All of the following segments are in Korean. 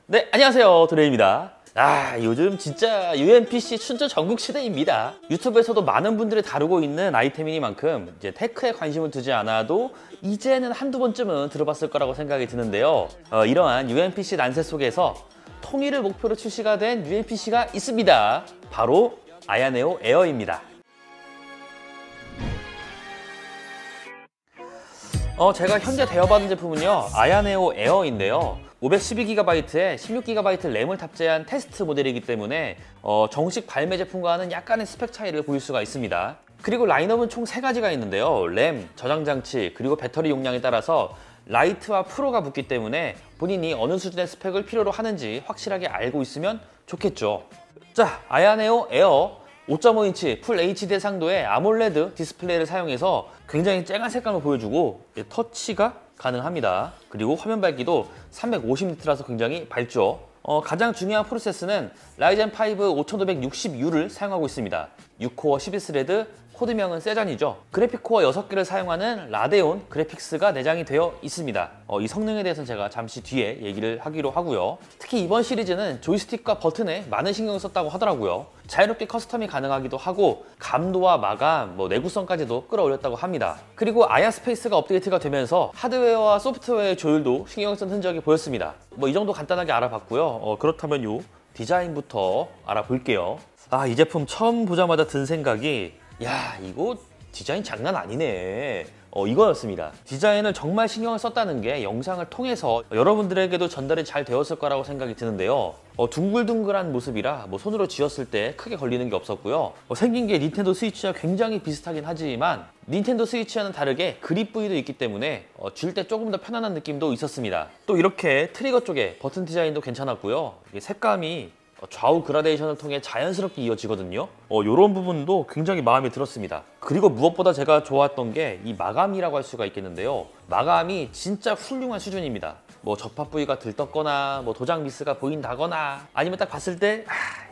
네, 안녕하세요. 드레입니다. 요즘 진짜 UMPC 춘저 전국 시대입니다. 유튜브에서도 많은 분들이 다루고 있는 아이템이니만큼 이제 테크에 관심을 두지 않아도 이제는 한두 번쯤은 들어봤을 거라고 생각이 드는데요. 이러한 UMPC 난세 속에서 통일을 목표로 출시가 된 UMPC가 있습니다. 바로 아야네오 에어입니다. 제가 현재 대여받은 제품은요, 아야네오 에어인데요. 512GB에 16GB 램을 탑재한 테스트 모델이기 때문에 정식 발매 제품과는 약간의 스펙 차이를 보일 수가 있습니다. 그리고 라인업은 총 3가지가 있는데요. 램, 저장 장치, 그리고 배터리 용량에 따라서 라이트와 프로가 붙기 때문에 본인이 어느 수준의 스펙을 필요로 하는지 확실하게 알고 있으면 좋겠죠. 자, 아야네오 에어 5.5인치 풀 HD 해상도의 아몰레드 디스플레이를 사용해서 굉장히 쨍한 색감을 보여주고 터치가 가능합니다. 그리고 화면 밝기도 350니트라서 굉장히 밝죠. 가장 중요한 프로세스는 라이젠 5 5560U를 사용하고 있습니다. 6코어 12스레드, 코드명은 세잔이죠. 그래픽 코어 6개를 사용하는 라데온 그래픽스가 내장이 되어 있습니다. 이 성능에 대해서는 제가 잠시 뒤에 얘기를 하기로 하고요. 특히 이번 시리즈는 조이스틱과 버튼에 많은 신경을 썼다고 하더라고요. 자유롭게 커스텀이 가능하기도 하고 감도와 마감, 내구성까지도 끌어올렸다고 합니다. 그리고 아야 스페이스가 업데이트가 되면서 하드웨어와 소프트웨어의 조율도 신경을 쓴 흔적이 보였습니다. 이 정도 간단하게 알아봤고요. 그렇다면 요 디자인부터 알아볼게요. 이 제품 처음 보자마자 든 생각이 이거 디자인 장난 아니네. 이거였습니다. 디자인을 정말 신경을 썼다는 게 영상을 통해서 여러분들에게도 전달이 잘 되었을 거라고 생각이 드는데요. 둥글둥글한 모습이라 손으로 쥐었을 때 크게 걸리는 게 없었고요. 생긴 게 닌텐도 스위치와 굉장히 비슷하긴 하지만 닌텐도 스위치와는 다르게 그립 부위도 있기 때문에 쥘 때 조금 더 편안한 느낌도 있었습니다. 또 이렇게 트리거 쪽에 버튼 디자인도 괜찮았고요. 색감이 좌우 그라데이션을 통해 자연스럽게 이어지거든요. 이런 부분도 굉장히 마음에 들었습니다. 그리고 무엇보다 제가 좋았던 게 이 마감이라고 할 수가 있겠는데요. 마감이 진짜 훌륭한 수준입니다. 접합 부위가 들떴거나 도장 미스가 보인다거나 아니면 딱 봤을 때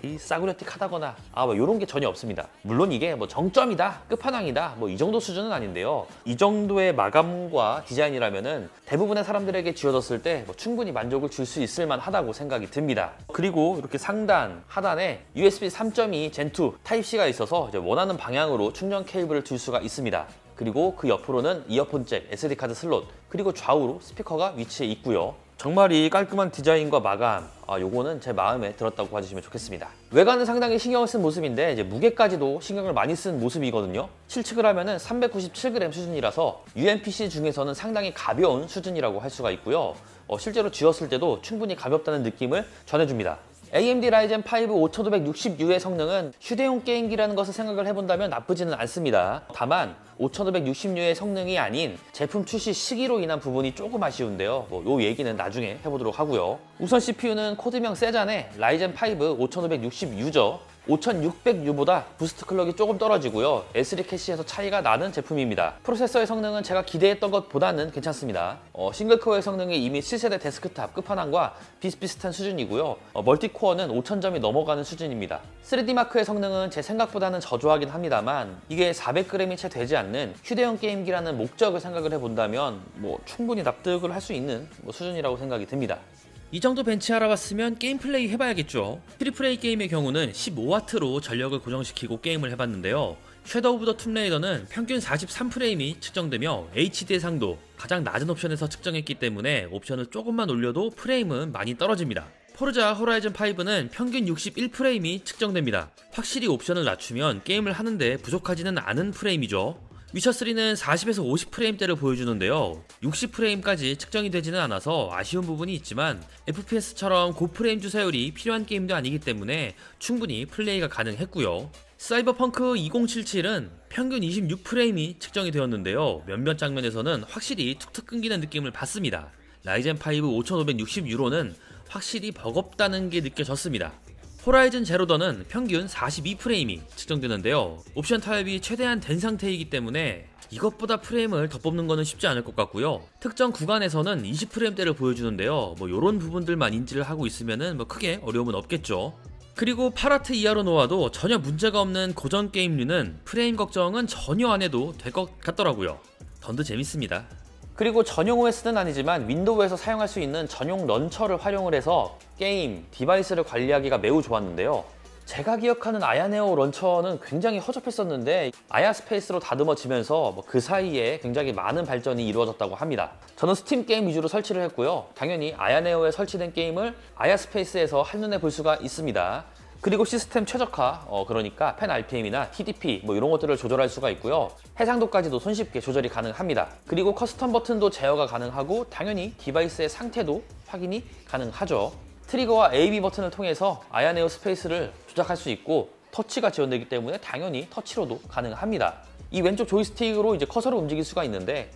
이 싸구려틱하다거나 이런 게 전혀 없습니다. 물론 이게 정점이다, 끝판왕이다 이 정도 수준은 아닌데요. 이 정도의 마감과 디자인이라면은 대부분의 사람들에게 지어졌을 때 충분히 만족을 줄 수 있을 만하다고 생각이 듭니다. 그리고 이렇게 상단, 하단에 USB 3.2 Gen2 타입C가 있어서 원하는 방향으로 충전 케이블을 둘 수가 있습니다. 그리고 그 옆으로는 이어폰 잭, SD카드 슬롯, 그리고 좌우로 스피커가 위치해 있고요. 정말 이 깔끔한 디자인과 마감, 요거는 제 마음에 들었다고 봐주시면 좋겠습니다. 외관은 상당히 신경을 쓴 모습인데 무게까지도 신경을 많이 쓴 모습이거든요. 실측을 하면은 397g 수준이라서 UMPC 중에서는 상당히 가벼운 수준이라고 할 수가 있고요. 실제로 쥐었을 때도 충분히 가볍다는 느낌을 전해줍니다. AMD 라이젠 5 5560U의 성능은 휴대용 게임기라는 것을 생각을 해본다면 나쁘지는 않습니다. 다만 5560U의 성능이 아닌 제품 출시 시기로 인한 부분이 조금 아쉬운데요. 요 얘기는 나중에 해보도록 하고요. 우선 CPU는 코드명 세잔의 라이젠 5 5560U죠. 5600U보다 부스트 클럭이 조금 떨어지고요. S3 캐시에서 차이가 나는 제품입니다. 프로세서의 성능은 제가 기대했던 것보다는 괜찮습니다. 싱글코어의 성능이 이미 7세대 데스크탑 끝판왕과 비슷비슷한 수준이고요. 멀티코어는 5000점이 넘어가는 수준입니다. 3D마크의 성능은 제 생각보다는 저조하긴 합니다만 이게 400g이 채 되지 않는 휴대용 게임기라는 목적을 생각을 해본다면 충분히 납득을 할 수 있는 수준이라고 생각이 듭니다. 이 정도 벤치 알아봤으면 게임 플레이 해봐야겠죠. 트리플 A 게임의 경우는 15W로 전력을 고정시키고 게임을 해봤는데요. 섀도우 오브 더 툼레이더는 평균 43프레임이 측정되며 HD 해상도 가장 낮은 옵션에서 측정했기 때문에 옵션을 조금만 올려도 프레임은 많이 떨어집니다. 포르자 호라이즌 5는 평균 61프레임이 측정됩니다. 확실히 옵션을 낮추면 게임을 하는데 부족하지는 않은 프레임이죠. 위쳐3는 40에서 50프레임대를 보여주는데요. 60프레임까지 측정이 되지는 않아서 아쉬운 부분이 있지만 FPS처럼 고프레임 주사율이 필요한 게임도 아니기 때문에 충분히 플레이가 가능했고요. 사이버펑크 2077은 평균 26프레임이 측정이 되었는데요. 몇몇 장면에서는 확실히 툭툭 끊기는 느낌을 받습니다. 라이젠 5 5560U로는 확실히 버겁다는 게 느껴졌습니다. 호라이즌 제로던은 평균 42프레임이 측정되는데요. 옵션 타입이 최대한 된 상태이기 때문에 이것보다 프레임을 더 뽑는 거는 쉽지 않을 것 같고요. 특정 구간에서는 20프레임대를 보여주는데요. 요런 부분들만 인지를 하고 있으면은 크게 어려움은 없겠죠. 그리고 8W 이하로 놓아도 전혀 문제가 없는 고전 게임류는 프레임 걱정은 전혀 안 해도 될 것 같더라고요. 던드 재밌습니다. 그리고 전용 OS는 아니지만 윈도우에서 사용할 수 있는 전용 런처를 활용을 해서 게임, 디바이스를 관리하기가 매우 좋았는데요. 제가 기억하는 아야네오 런처는 굉장히 허접했었는데 아야 스페이스로 다듬어지면서 그 사이에 굉장히 많은 발전이 이루어졌다고 합니다. 저는 스팀 게임 위주로 설치를 했고요. 당연히 아야네오에 설치된 게임을 아야 스페이스에서 한눈에 볼 수가 있습니다. 그리고 시스템 최적화, 그러니까 펜 RPM이나 TDP 이런 것들을 조절할 수가 있고요. 해상도까지도 손쉽게 조절이 가능합니다. 그리고 커스텀 버튼도 제어가 가능하고 당연히 디바이스의 상태도 확인이 가능하죠. 트리거와 AB 버튼을 통해서 아야네오 스페이스를 조작할 수 있고 터치가 지원되기 때문에 당연히 터치로도 가능합니다. 이 왼쪽 조이스틱으로 이제 커서를 움직일 수가 있는데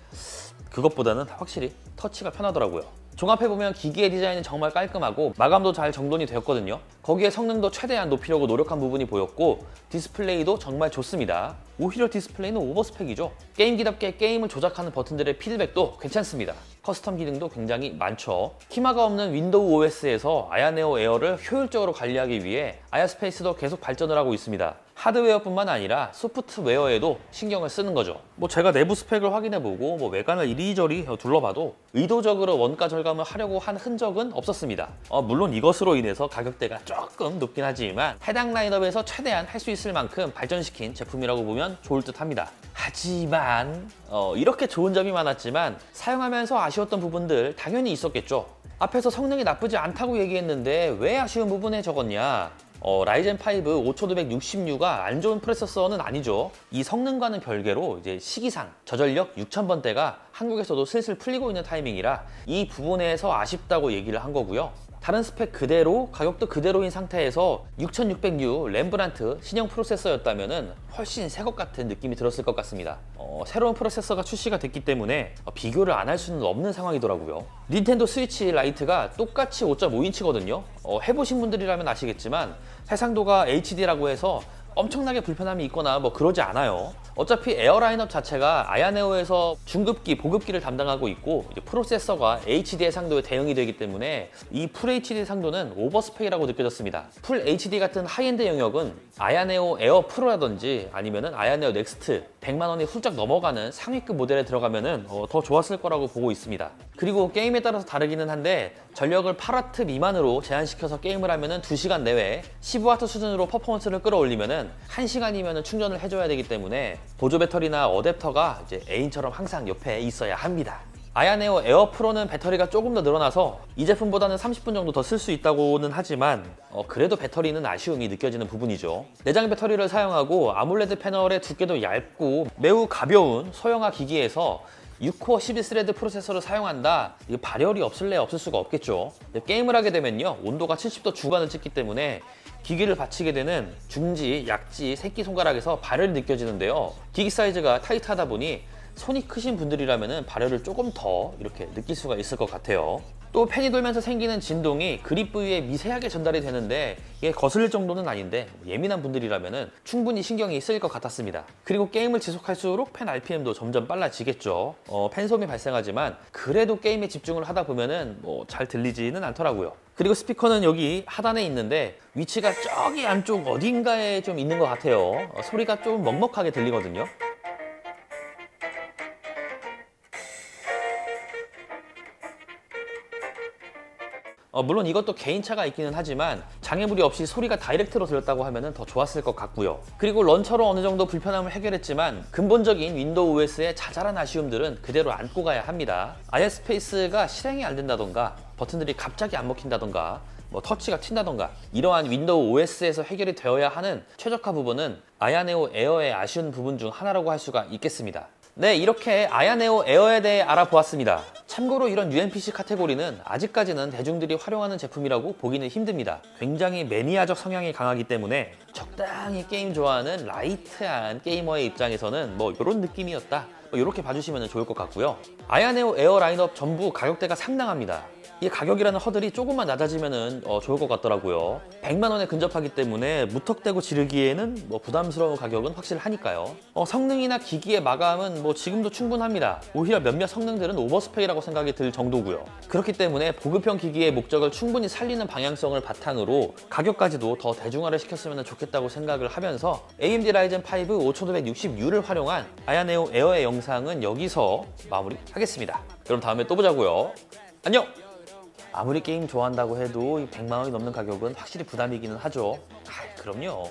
그것보다는 확실히 터치가 편하더라고요. 종합해보면 기기의 디자인은 정말 깔끔하고 마감도 잘 정돈이 되었거든요. 거기에 성능도 최대한 높이려고 노력한 부분이 보였고 디스플레이도 정말 좋습니다. 오히려 디스플레이는 오버스펙이죠. 게임기답게 게임을 조작하는 버튼들의 피드백도 괜찮습니다. 커스텀 기능도 굉장히 많죠. 키마가 없는 윈도우 OS에서 아야네오 에어를 효율적으로 관리하기 위해 아야스페이스도 계속 발전을 하고 있습니다. 하드웨어뿐만 아니라 소프트웨어에도 신경을 쓰는 거죠. 제가 내부 스펙을 확인해보고 외관을 이리저리 둘러봐도 의도적으로 원가 절감을 하려고 한 흔적은 없었습니다. 물론 이것으로 인해서 가격대가 조금 높긴 하지만 해당 라인업에서 최대한 할 수 있을 만큼 발전시킨 제품이라고 보면 좋을 듯 합니다. 하지만 이렇게 좋은 점이 많았지만 사용하면서 아쉬웠던 부분들 당연히 있었겠죠. 앞에서 성능이 나쁘지 않다고 얘기했는데 왜 아쉬운 부분에 적었냐? 라이젠 5 5666가 안 좋은 프로세서는 아니죠. 이 성능과는 별개로 이제 시기상 저전력 6000번대가 한국에서도 슬슬 풀리고 있는 타이밍이라 이 부분에서 아쉽다고 얘기를 한 거고요. 다른 스펙 그대로 가격도 그대로인 상태에서 6600U 램브란트 신형 프로세서였다면 훨씬 새 것 같은 느낌이 들었을 것 같습니다. 새로운 프로세서가 출시가 됐기 때문에 비교를 안 할 수는 없는 상황이더라고요. 닌텐도 스위치 라이트가 똑같이 5.5인치거든요. 해보신 분들이라면 아시겠지만 해상도가 HD라고 해서 엄청나게 불편함이 있거나 그러지 않아요. 어차피 에어 라인업 자체가 아야네오에서 중급기, 보급기를 담당하고 있고 이제 프로세서가 HD 해상도에 대응이 되기 때문에 이 풀 HD 해상도는 오버스펙이라고 느껴졌습니다. 풀 HD 같은 하이엔드 영역은 아야네오 에어 프로라든지 아니면은 아야네오 넥스트 100만 원이 훌쩍 넘어가는 상위급 모델에 들어가면은 더 좋았을 거라고 보고 있습니다. 그리고 게임에 따라서 다르기는 한데 전력을 8W 미만으로 제한시켜서 게임을 하면은 2시간 내외 15W 수준으로 퍼포먼스를 끌어올리면은 1시간이면 충전을 해줘야 되기 때문에 보조 배터리나 어댑터가 이제 애인처럼 항상 옆에 있어야 합니다. 아야네오 에어 프로는 배터리가 조금 더 늘어나서 이 제품보다는 30분 정도 더 쓸 수 있다고는 하지만 그래도 배터리는 아쉬움이 느껴지는 부분이죠. 내장 배터리를 사용하고 아몰레드 패널의 두께도 얇고 매우 가벼운 소형화 기기에서 6코어 12스레드 프로세서를 사용한다? 이거 발열이 없을래 없을 수가 없겠죠. 게임을 하게 되면요 온도가 70도 중반을 찍기 때문에 기기를 받치게 되는 중지, 약지, 새끼손가락에서 발열이 느껴지는데요. 기기 사이즈가 타이트하다 보니 손이 크신 분들이라면 발열을 조금 더 이렇게 느낄 수가 있을 것 같아요. 또 펜이 돌면서 생기는 진동이 그립 부위에 미세하게 전달이 되는데 이게 거슬릴 정도는 아닌데 예민한 분들이라면 충분히 신경이 쓰일 것 같았습니다. 그리고 게임을 지속할수록 펜 RPM도 점점 빨라지겠죠. 펜소음이 발생하지만 그래도 게임에 집중을 하다 보면은 잘 들리지는 않더라고요. 그리고 스피커는 여기 하단에 있는데 위치가 저기 안쪽 어딘가에 좀 있는 것 같아요. 소리가 좀 먹먹하게 들리거든요. 물론 이것도 개인차가 있기는 하지만 장애물이 없이 소리가 다이렉트로 들렸다고 하면 더 좋았을 것 같고요. 그리고 런처로 어느 정도 불편함을 해결했지만 근본적인 윈도우 OS의 자잘한 아쉬움들은 그대로 안고 가야 합니다. 아야스페이스가 실행이 안 된다던가 버튼들이 갑자기 안 먹힌다던가 터치가 튄다던가 이러한 윈도우 OS에서 해결이 되어야 하는 최적화 부분은 아야네오 에어의 아쉬운 부분 중 하나라고 할 수가 있겠습니다. 네, 이렇게 아야네오 에어에 대해 알아보았습니다. 참고로 이런 UMPC 카테고리는 아직까지는 대중들이 활용하는 제품이라고 보기는 힘듭니다. 굉장히 매니아적 성향이 강하기 때문에 적당히 게임 좋아하는 라이트한 게이머의 입장에서는 이런 느낌이었다 이렇게 봐주시면 좋을 것 같고요. 아야네오 에어 라인업 전부 가격대가 상당합니다. 이 가격이라는 허들이 조금만 낮아지면 좋을 것 같더라고요. 100만 원에 근접하기 때문에 무턱대고 지르기에는 부담스러운 가격은 확실하니까요. 성능이나 기기의 마감은 지금도 충분합니다. 오히려 몇몇 성능들은 오버스펙이라고 생각이 들 정도고요. 그렇기 때문에 보급형 기기의 목적을 충분히 살리는 방향성을 바탕으로 가격까지도 더 대중화를 시켰으면 좋겠다고 생각을 하면서 AMD 라이젠 5 5560U를 활용한 아야네오 에어의 영상은 여기서 마무리하겠습니다. 그럼 다음에 또 보자고요. 안녕! 아무리 게임 좋아한다고 해도 100만 원이 넘는 가격은 확실히 부담이기는 하죠. 그럼요.